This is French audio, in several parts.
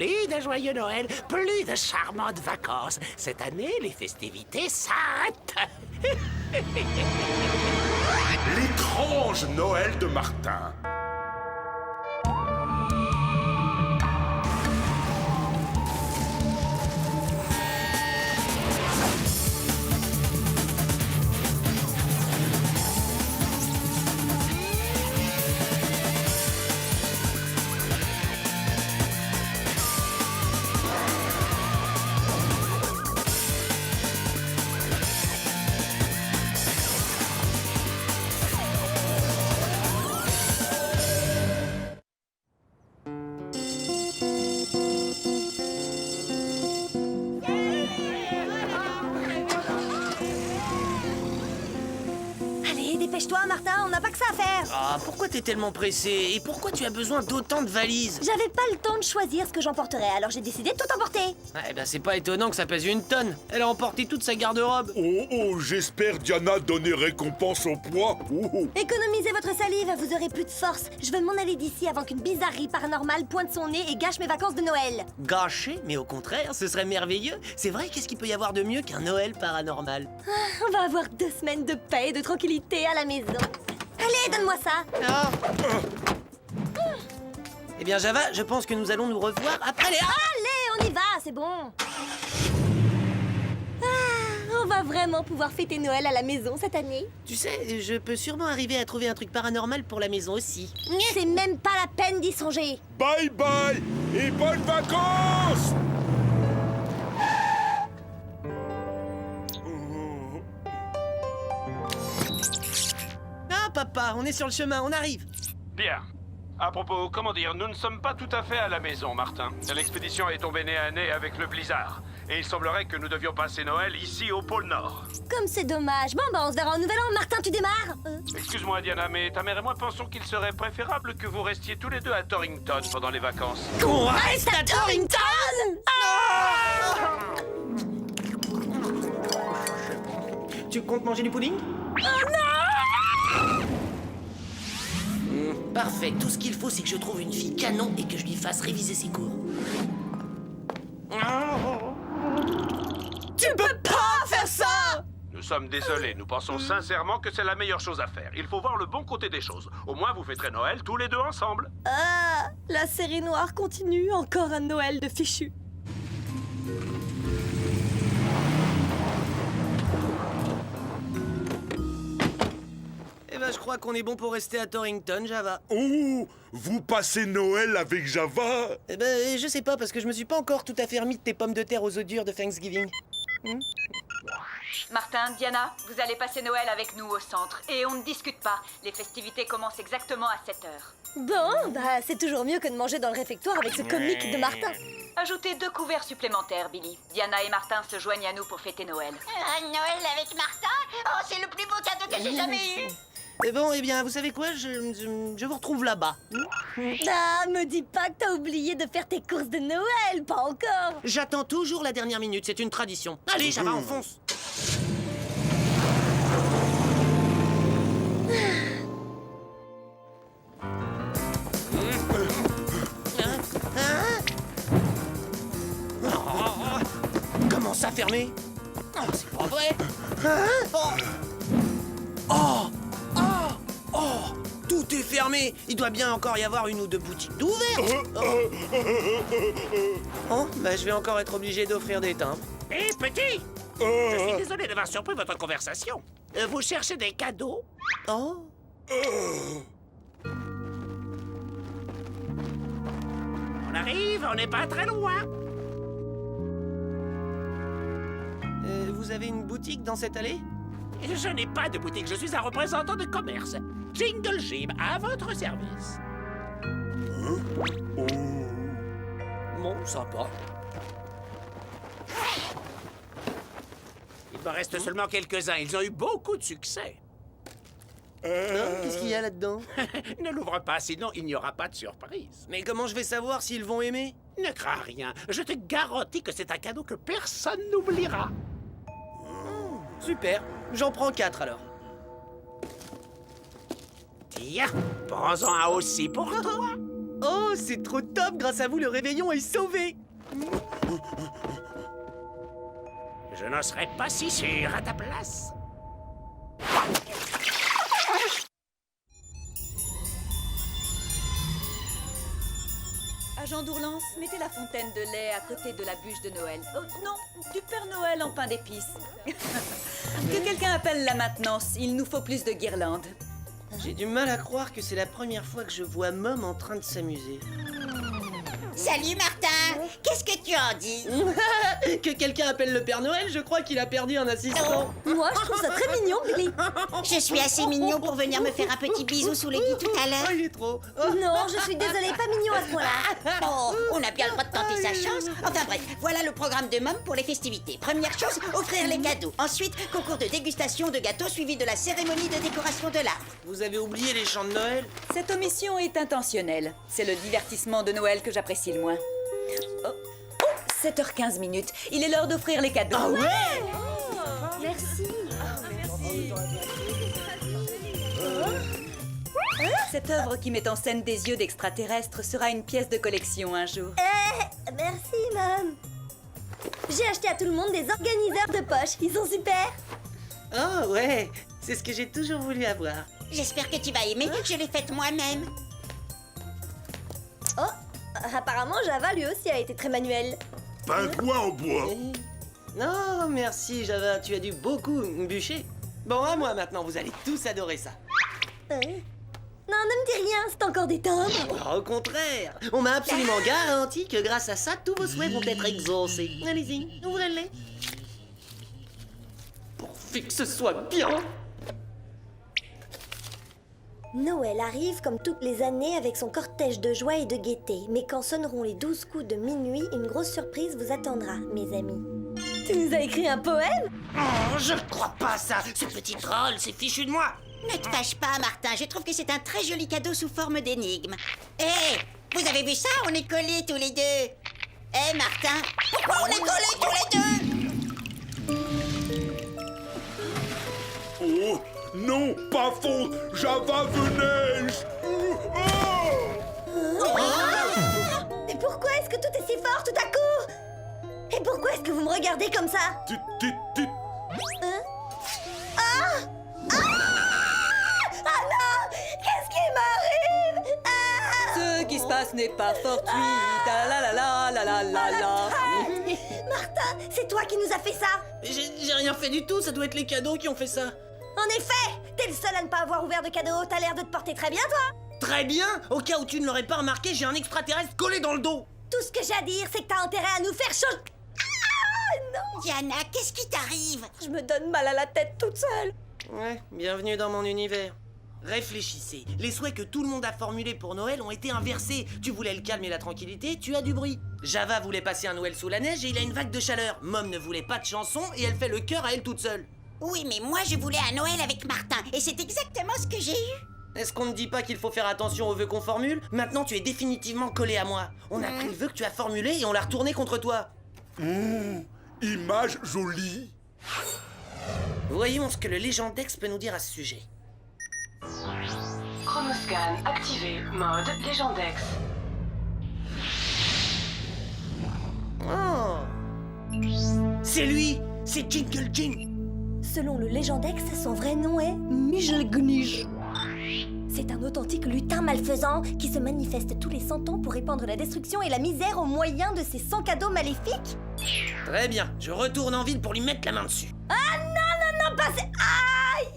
plus de joyeux Noël, plus de charmantes vacances. Cette année, les festivités s'arrêtent. L'étrange Noël de Martin. Allez, dépêche-toi, Martin, on n'a pas que ça à faire. Ah, pourquoi t'es tellement pressé? Et pourquoi tu as besoin d'autant de valises? J'avais pas le temps de choisir ce que j'emporterais, alors j'ai décidé de tout emporter. Eh ben, c'est pas étonnant que ça pèse une tonne. Elle a emporté toute sa garde-robe. Oh, j'espère Diana donner récompense au poids. Économisez votre salive, vous aurez plus de force. Je veux m'en aller d'ici avant qu'une bizarrerie paranormale pointe son nez et gâche mes vacances de Noël. Gâché? Mais au contraire, ce serait merveilleux. C'est vrai, qu'est-ce qu'il peut y avoir de mieux qu'un Noël paranormal? On va avoir 2 semaines de paix et de tranquillité à la maison. Allez, donne-moi ça. Ah. Eh bien, Java, je pense que nous allons nous revoir après les... Allez, on y va, c'est bon. On va vraiment pouvoir fêter Noël à la maison cette année. Tu sais, je peux sûrement arriver à trouver un truc paranormal pour la maison aussi. C'est même pas la peine d'y songer. Bye bye et bonnes vacances. Ah, papa, on est sur le chemin, on arrive. Bien. À propos, comment dire, nous ne sommes pas tout à fait à la maison, Martin. L'expédition est tombée nez à nez avec le blizzard. Et il semblerait que nous devions passer Noël ici au pôle Nord. Comme c'est dommage. Bon, on se verra en nouvel an. Martin, tu démarres Excuse-moi, Diana, mais ta mère et moi pensons qu'il serait préférable que vous restiez tous les deux à Torrington pendant les vacances. On reste à Torrington. Tu comptes manger du pudding? Oh non! Parfait, tout ce qu'il faut, c'est que je trouve une fille canon et que je lui fasse réviser ses cours. Tu peux pas faire ça! Nous sommes désolés, nous pensons sincèrement que c'est la meilleure chose à faire. Il faut voir le bon côté des choses. Au moins, vous fêterez Noël tous les deux ensemble. Ah, la série noire continue. Encore un Noël de fichu. Eh ben, je crois qu'on est bon pour rester à Torrington, Java. Oh, vous passez Noël avec Java? Eh ben, je sais pas, parce que je me suis pas encore tout à fait remis de tes pommes de terre aux œufs durs de Thanksgiving. Martin, Diana, vous allez passer Noël avec nous au centre. Et on ne discute pas. Les festivités commencent exactement à 7 heures. Bon, c'est toujours mieux que de manger dans le réfectoire avec ce comique de Martin. Ajoutez 2 couverts supplémentaires, Billy. Diana et Martin se joignent à nous pour fêter Noël. Noël avec Martin? Oh, c'est le plus beau cadeau que j'ai jamais eu. Bon, eh bien, vous savez quoi, je vous retrouve là-bas. Ah, me dis pas que t'as oublié de faire tes courses de Noël, pas encore. J'attends toujours la dernière minute, c'est une tradition. Allez, Java, enfonce. Comment ça, fermé? Oh, c'est pas vrai. Tout est fermé. Il doit bien encore y avoir une ou deux boutiques d'ouvertes. Oh, bah je vais encore être obligé d'offrir des timbres. Hé, petit! Je suis désolé d'avoir surpris votre conversation. Vous cherchez des cadeaux? Oh. On arrive, on n'est pas très loin. Vous avez une boutique dans cette allée? Je n'ai pas de boutique, je suis un représentant de commerce. Jingle Jim, à votre service. Bon, sympa. Il me reste seulement quelques-uns, ils ont eu beaucoup de succès. Qu'est-ce qu'il y a là-dedans? Ne l'ouvre pas, sinon il n'y aura pas de surprise. Mais comment je vais savoir s'ils vont aimer? Ne crains rien, je te garantis que c'est un cadeau que personne n'oubliera. Super, j'en prends 4 alors. Tiens, prends-en un aussi pour toi. Oh, c'est trop top. Grâce à vous, le réveillon est sauvé. Je n'en serais pas si sûr à ta place. Agent d'Ourlance, mettez la fontaine de lait à côté de la bûche de Noël. Oh non, du Père Noël en pain d'épices. Que quelqu'un appelle la maintenance, il nous faut plus de guirlandes. J'ai du mal à croire que c'est la première fois que je vois Mom en train de s'amuser. Salut Martin. Qu'est-ce que tu en dis? Que quelqu'un appelle le Père Noël, je crois qu'il a perdu un assistant. Moi, je trouve ça très mignon, Billy. Je suis assez mignon pour venir me faire un petit bisou sous le lit tout à Oh, l'heure. il est trop. Oh. Non, je suis désolée, pas mignon à ce point-là. Bon, on a bien le droit de tenter sa chance. Enfin bref, voilà le programme de Mom pour les festivités. Première chose, offrir les cadeaux. Ensuite, concours de dégustation de gâteaux suivi de la cérémonie de décoration de l'arbre. Vous avez oublié les chants de Noël? Cette omission est intentionnelle. C'est le divertissement de Noël que j'apprécie le moins. Oh, 7h15 minutes. Il est l'heure d'offrir les cadeaux. Ah ouais? Merci. Cette œuvre qui met en scène des yeux d'extraterrestres sera une pièce de collection un jour. Merci, Mom. J'ai acheté à tout le monde des organiseurs de poche. Ils sont super. Oh ouais, c'est ce que j'ai toujours voulu avoir. J'espère que tu vas aimer. Je l'ai faite moi-même. Oh, apparemment, Java, lui aussi, a été très manuel. Pingouin en bois. Non, merci Java, tu as dû beaucoup bûcher. Bon, à moi maintenant, vous allez tous adorer ça. Non, ne me dis rien, c'est encore des timbres. Oh, au contraire, on m'a absolument garanti que grâce à ça, tous vos souhaits vont être exaucés. Allez-y, ouvrez-les. Pourvu que ce soit bien. Noël arrive comme toutes les années avec son cortège de joie et de gaieté. Mais quand sonneront les 12 coups de minuit, une grosse surprise vous attendra, mes amis. Tu nous as écrit un poème? Oh, je ne crois pas à ça. Ce petit troll, c'est fichu de moi. Ne te fâche pas, Martin. Je trouve que c'est un très joli cadeau sous forme d'énigme. Hé, vous avez vu ça? On est collés tous les deux. Hé, Martin, pourquoi on est collés tous les deux? Oh, non, pas faux. Java venez. Et pourquoi est-ce que tout est si fort tout à coup? Et pourquoi est-ce que vous me regardez comme ça? Hein? Ah non! Qu'est-ce qui m'arrive? Ce qui se passe n'est pas fortuit. Ta la la la la la la la. Martin, c'est toi qui nous as fait ça! J'ai rien fait du tout, ça doit être les cadeaux qui ont fait ça. En effet! T'es le seul à ne pas avoir ouvert de cadeau. T'as l'air de te porter très bien, toi! Très bien. Au cas où tu ne l'aurais pas remarqué, j'ai un extraterrestre collé dans le dos. Tout ce que j'ai à dire, c'est que t'as intérêt à nous faire chaud. Ah non! Diana, qu'est-ce qui t'arrive? Je me donne mal à la tête toute seule. Ouais, bienvenue dans mon univers. Réfléchissez, les souhaits que tout le monde a formulés pour Noël ont été inversés. Tu voulais le calme et la tranquillité, tu as du bruit. Java voulait passer un Noël sous la neige et il a une vague de chaleur. Mom ne voulait pas de chanson et elle fait le cœur à elle toute seule. Oui, mais moi je voulais un Noël avec Martin, et c'est exactement ce que j'ai eu. Est-ce qu'on ne dit pas qu'il faut faire attention aux vœux qu'on formule? Maintenant tu es définitivement collé à moi. On a pris le vœu que tu as formulé et on l'a retourné contre toi. Image jolie. Voyons ce que le Légendex peut nous dire à ce sujet. Chronoscan activé, mode Légendex. Oh, c'est lui, c'est Jingle Jing. Selon le Légendex, son vrai nom est Mijlgnij. C'est un authentique lutin malfaisant qui se manifeste tous les 100 ans pour répandre la destruction et la misère au moyen de ses 100 cadeaux maléfiques. Très bien, je retourne en ville pour lui mettre la main dessus. Ah non, non, non, pas c'est... Aïe!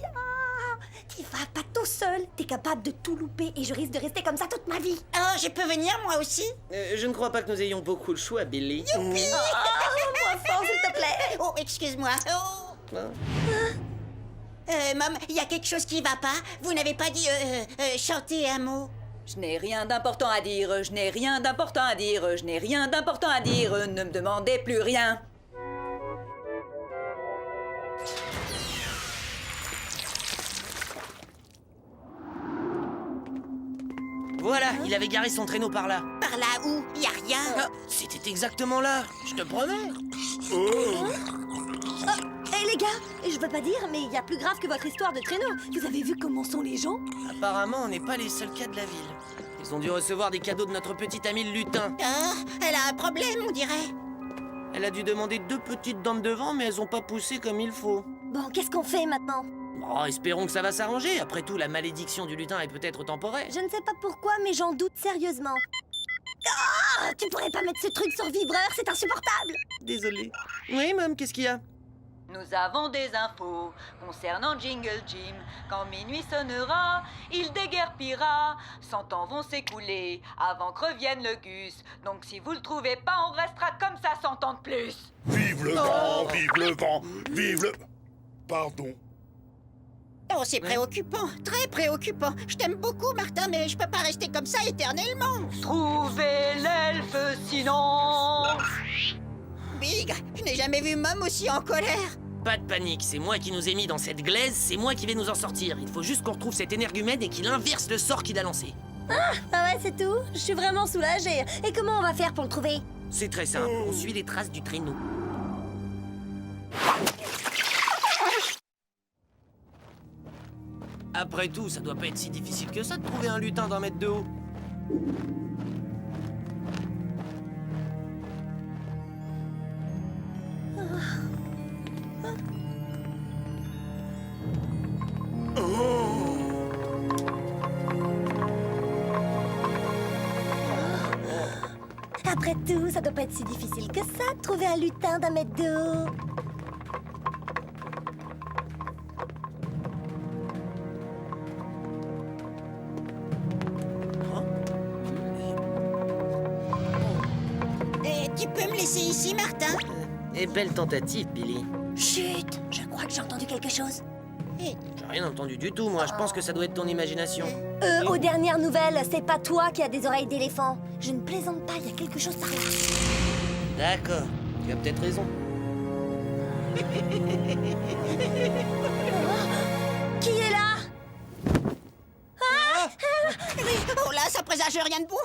T'y vas pas tout seul. T'es capable de tout louper et je risque de rester comme ça toute ma vie. Oh, je peux venir moi aussi? Je ne crois pas que nous ayons beaucoup le choix, Billy. Youpi! Moins fort, s'il te plaît. Oh, excuse-moi. Oh. Hein? Mom, il y a quelque chose qui va pas? Vous n'avez pas dit chanter un mot? Je n'ai rien d'important à dire, je n'ai rien d'important à dire, je n'ai rien d'important à dire, ne me demandez plus rien. Voilà, il avait garé son traîneau par là. Par là où? Il y a rien. Ah, c'était exactement là, je te promets. Hé les gars, je veux pas dire, mais il y a plus grave que votre histoire de traîneau. Vous avez vu comment sont les gens? Apparemment, on n'est pas les seuls cas de la ville. Ils Ils ont dû recevoir des cadeaux de notre petite amie le lutin. Ah, elle a un problème, on dirait. Elle a dû demander 2 petites dents de devant, mais elles ont pas poussé comme il faut. Bon, qu'est-ce qu'on fait maintenant? Oh, espérons que ça va s'arranger. Après tout, la malédiction du lutin est peut-être temporaire. Je ne sais pas pourquoi, mais j'en doute sérieusement. Ah, tu pourrais pas mettre ce truc sur vibreur, c'est insupportable. Désolé. Oui, Mom, qu'est-ce qu'il y a? Nous avons des infos concernant Jingle Jim. Quand minuit sonnera, il déguerpira. 100 ans vont s'écouler avant que revienne le Gus. Donc si vous le trouvez pas, on restera comme ça 100 ans de plus. Vive le vent, vive le vent, vive le... Pardon. Oh, c'est préoccupant, très préoccupant. Je t'aime beaucoup, Martin, mais je peux pas rester comme ça éternellement. Trouvez l'elfe sinon. Big, je n'ai jamais vu Mom aussi en colère. Pas de panique, c'est moi qui nous ai mis dans cette glaise, c'est moi qui vais nous en sortir. Il faut juste qu'on retrouve cet énergumène et qu'il inverse le sort qu'il a lancé. Ah ouais, c'est tout? Je suis vraiment soulagée. Et comment on va faire pour le trouver? C'est très simple, on suit les traces du traîneau. Après tout, ça doit pas être si difficile que ça de trouver un lutin d'1 mètre de haut. Après tout, ça doit pas être si difficile que ça de trouver un lutin d'1 mètre de haut. Et tu peux me laisser ici, Martin? Et belle tentative, Billy. Chut, je crois que j'ai entendu quelque chose. Et... J'ai rien entendu du tout, moi. Je pense que ça doit être ton imagination. Aux dernières nouvelles, c'est pas toi qui as des oreilles d'éléphant. Je ne plaisante pas, il y a quelque chose par là. D'accord, tu as peut-être raison. Qui est là? Oh là, ça présage rien de beau.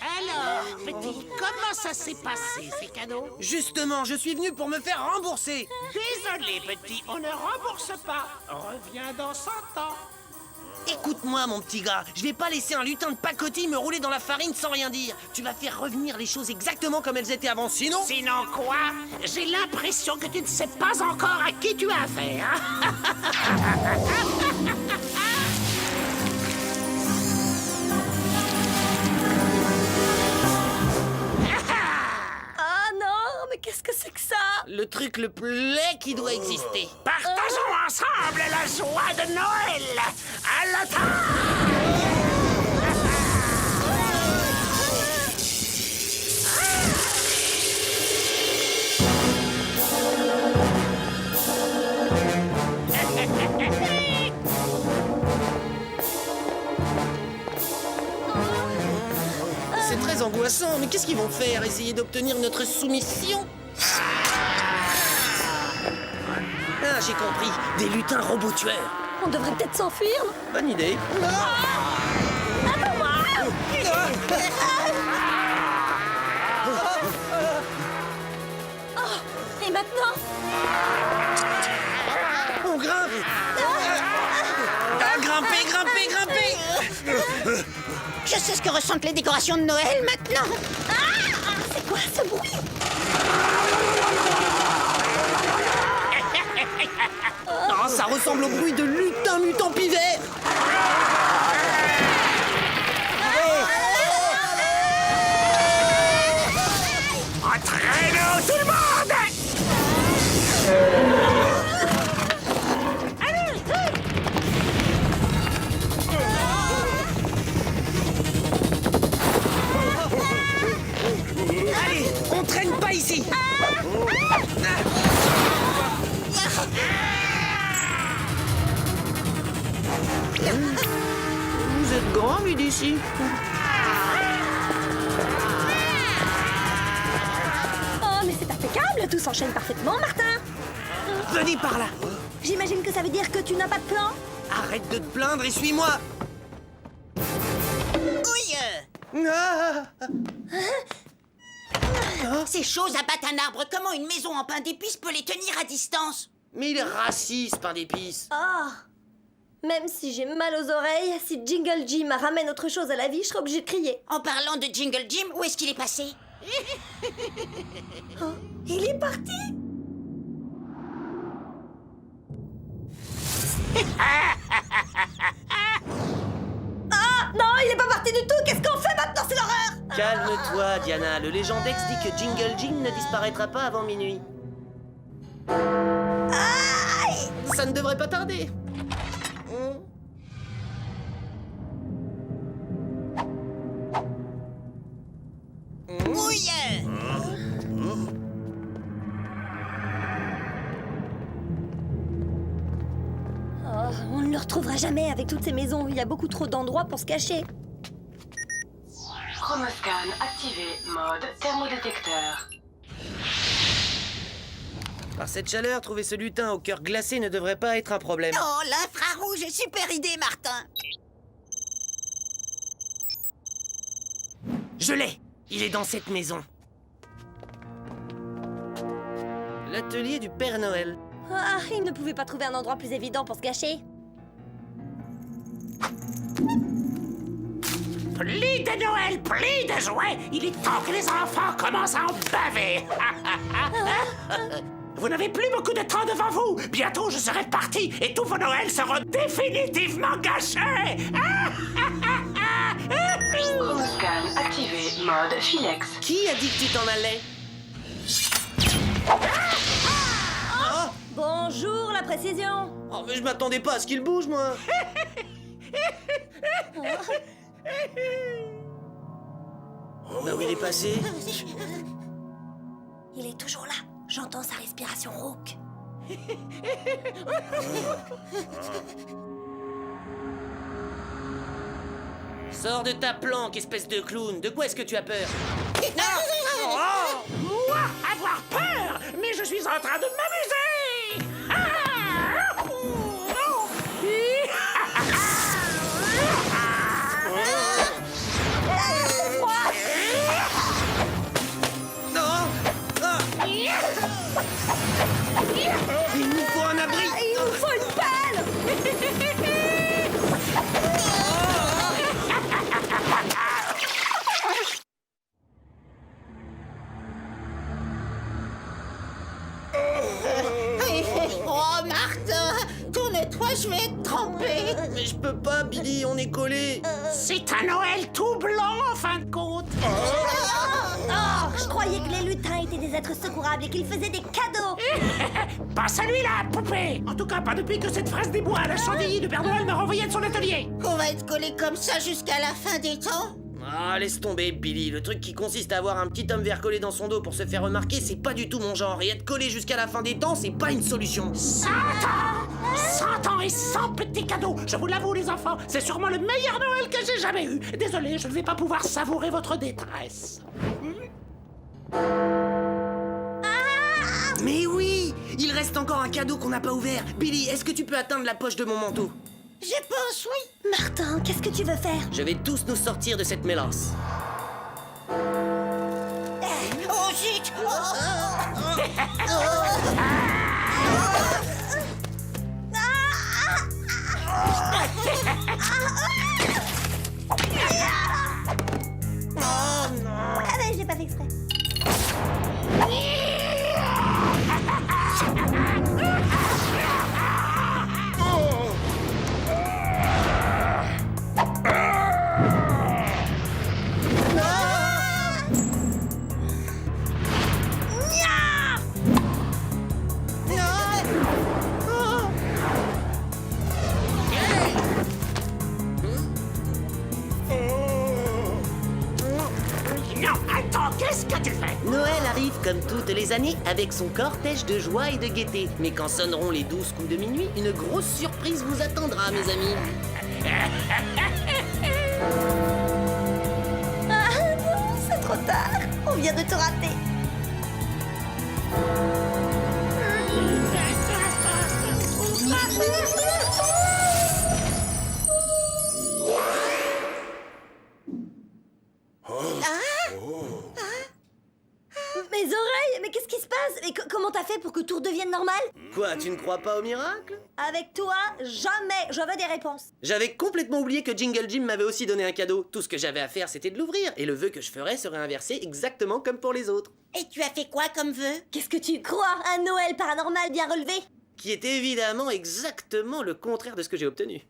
Alors, petit, comment ça s'est passé, ces cadeaux? Justement, je suis venu pour me faire rembourser. Désolé, petit, on ne rembourse pas. Reviens dans 100 ans. Écoute-moi, mon petit gars, je vais pas laisser un lutin de pacotille me rouler dans la farine sans rien dire. Tu vas faire revenir les choses exactement comme elles étaient avant, sinon... Sinon quoi? J'ai l'impression que tu ne sais pas encore à qui tu as affaire. Ah non, mais qu'est-ce que c'est que ça? Le truc le plus laid qui doit exister. Partageons ensemble la joie de Noël. À l'automne. C'est très angoissant, mais qu'est-ce qu'ils vont faire? Essayer d'obtenir notre soumission? Ah, j'ai compris. Des lutins robots tueurs. On devrait peut-être s'enfuir. Bonne idée. Et maintenant? On grimpe. Ah, grimper, grimper, grimper. Je sais ce que ressentent les décorations de Noël maintenant. C'est quoi ce bruit? Ah, ça ressemble au bruit de lutin mutant pivert. Entraînons tout le monde. Allez, on traîne pas ici. Vous êtes grand, lui, d'ici. Oh, mais c'est impeccable, tout s'enchaîne parfaitement, Martin. Venez par là. J'imagine que ça veut dire que tu n'as pas de plan? Arrête de te plaindre et suis-moi. Oui. Ah. Ces choses abattent un arbre. Comment une maison en pain d'épices peut les tenir à distance? Mais il est raciste, pain d'épices. Oh, Même si j'ai mal aux oreilles, si Jingle Jim ramène autre chose à la vie, je serai obligée de crier. En parlant de Jingle Jim, où est-ce qu'il est passé? Oh, il est parti. Ah non, il est pas parti du tout. Qu'est-ce qu'on fait maintenant? C'est l'horreur. Calme-toi, Diana. Le Légendex dit que Jingle Jim ne disparaîtra pas avant minuit. Ça ne devrait pas tarder. Mouille! Oh, on ne le retrouvera jamais avec toutes ces maisons. Il y a beaucoup trop d'endroits pour se cacher. Chromoscan activé. Mode thermodétecteur. Par cette chaleur, trouver ce lutin au cœur glacé ne devrait pas être un problème. Non, l'infrarouge, super idée, Martin! Je l'ai! Il est dans cette maison. L'atelier du Père Noël. Ah, il ne pouvait pas trouver un endroit plus évident pour se cacher. Plus de Noël, plus de jouets. Il est temps que les enfants commencent à en baver. Vous n'avez plus beaucoup de temps devant vous. Bientôt, je serai parti et tous vos Noëls seront définitivement gâchés. Chromoscan activé. Mode Philex. Qui a dit que tu t'en allais? Bonjour, la précision. Oh, mais je m'attendais pas à ce qu'il bouge, moi. Bah où il est passé? Il est toujours là. J'entends sa respiration rauque. Sors de ta planque, espèce de clown. De quoi est-ce que tu as peur? Moi, avoir peur? Mais je suis en train de m'amuser. Non! Ah! Il nous faut un abri! Il nous faut une pelle. Oh, Martin! Tourne-toi, je vais être trempée! Mais je peux pas, Billy, on est collés! C'est un Noël tout blanc, en fin de compte. Oh, je croyais que les lutins étaient des êtres secourables et qu'ils faisaient des cadeaux. Pas celui-là, poupée. En tout cas, pas depuis que cette fraise des bois à la chantilly de Père Noël m'a renvoyé de son atelier. On va être collés comme ça jusqu'à la fin des temps? Ah, laisse tomber, Billy. Le truc qui consiste à avoir un petit homme vert collé dans son dos pour se faire remarquer, c'est pas du tout mon genre. Et être collé jusqu'à la fin des temps, c'est pas une solution. 100 ans 100 ans et 100 petits cadeaux. Je vous l'avoue, les enfants, c'est sûrement le meilleur Noël que j'ai jamais eu. Désolé, je ne vais pas pouvoir savourer votre détresse. Mais oui! Il reste encore un cadeau qu'on n'a pas ouvert. Billy, est-ce que tu peux atteindre la poche de mon manteau? Je pense, oui. Martin, qu'est-ce que tu veux faire? Je vais tous nous sortir de cette mélasse. Oh, zut! Ah ben, j'ai pas fait exprès. Non, attends, qu'est-ce que tu fais? Noël arrive comme toutes les années avec son cortège de joie et de gaieté. Mais quand sonneront les 12 coups de minuit, une grosse surprise vous attendra, mes amis. Ah non, c'est trop tard. On vient de te rater. Mes oreilles, mais qu'est-ce qui se passe? Et comment t'as fait pour que tout redevienne normal? Quoi, tu ne crois pas au miracle? Avec toi, jamais. Je veux des réponses. J'avais complètement oublié que Jingle Jim m'avait aussi donné un cadeau. Tout ce que j'avais à faire, c'était de l'ouvrir. Et le vœu que je ferais serait inversé exactement comme pour les autres. Et tu as fait quoi comme vœu? Qu'est-ce que tu crois? Un Noël paranormal bien relevé? Qui est évidemment exactement le contraire de ce que j'ai obtenu.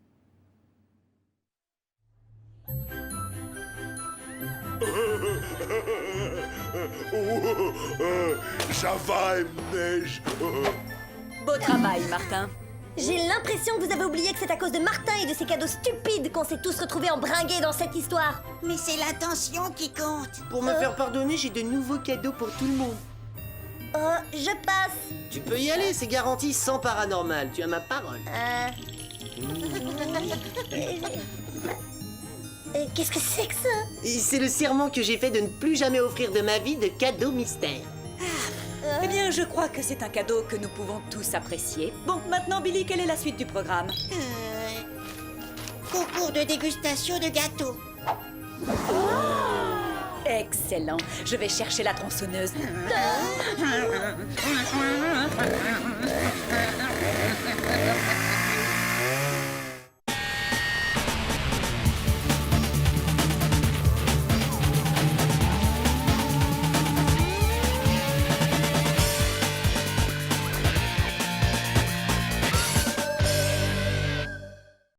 Java et neige. Beau travail, Martin. J'ai l'impression que vous avez oublié que c'est à cause de Martin et de ses cadeaux stupides qu'on s'est tous retrouvés embringués dans cette histoire. Mais c'est l'intention qui compte. Pour me faire pardonner, j'ai de nouveaux cadeaux pour tout le monde. Je passe. Tu peux y aller, c'est garanti sans paranormal. Tu as ma parole. Qu'est-ce que c'est que ça? Et c'est le serment que j'ai fait de ne plus jamais offrir de ma vie de cadeaux mystères. Eh bien, je crois que c'est un cadeau que nous pouvons tous apprécier. Bon, maintenant, Billy, quelle est la suite du programme? Concours de dégustation de gâteaux. Excellent. Je vais chercher la tronçonneuse.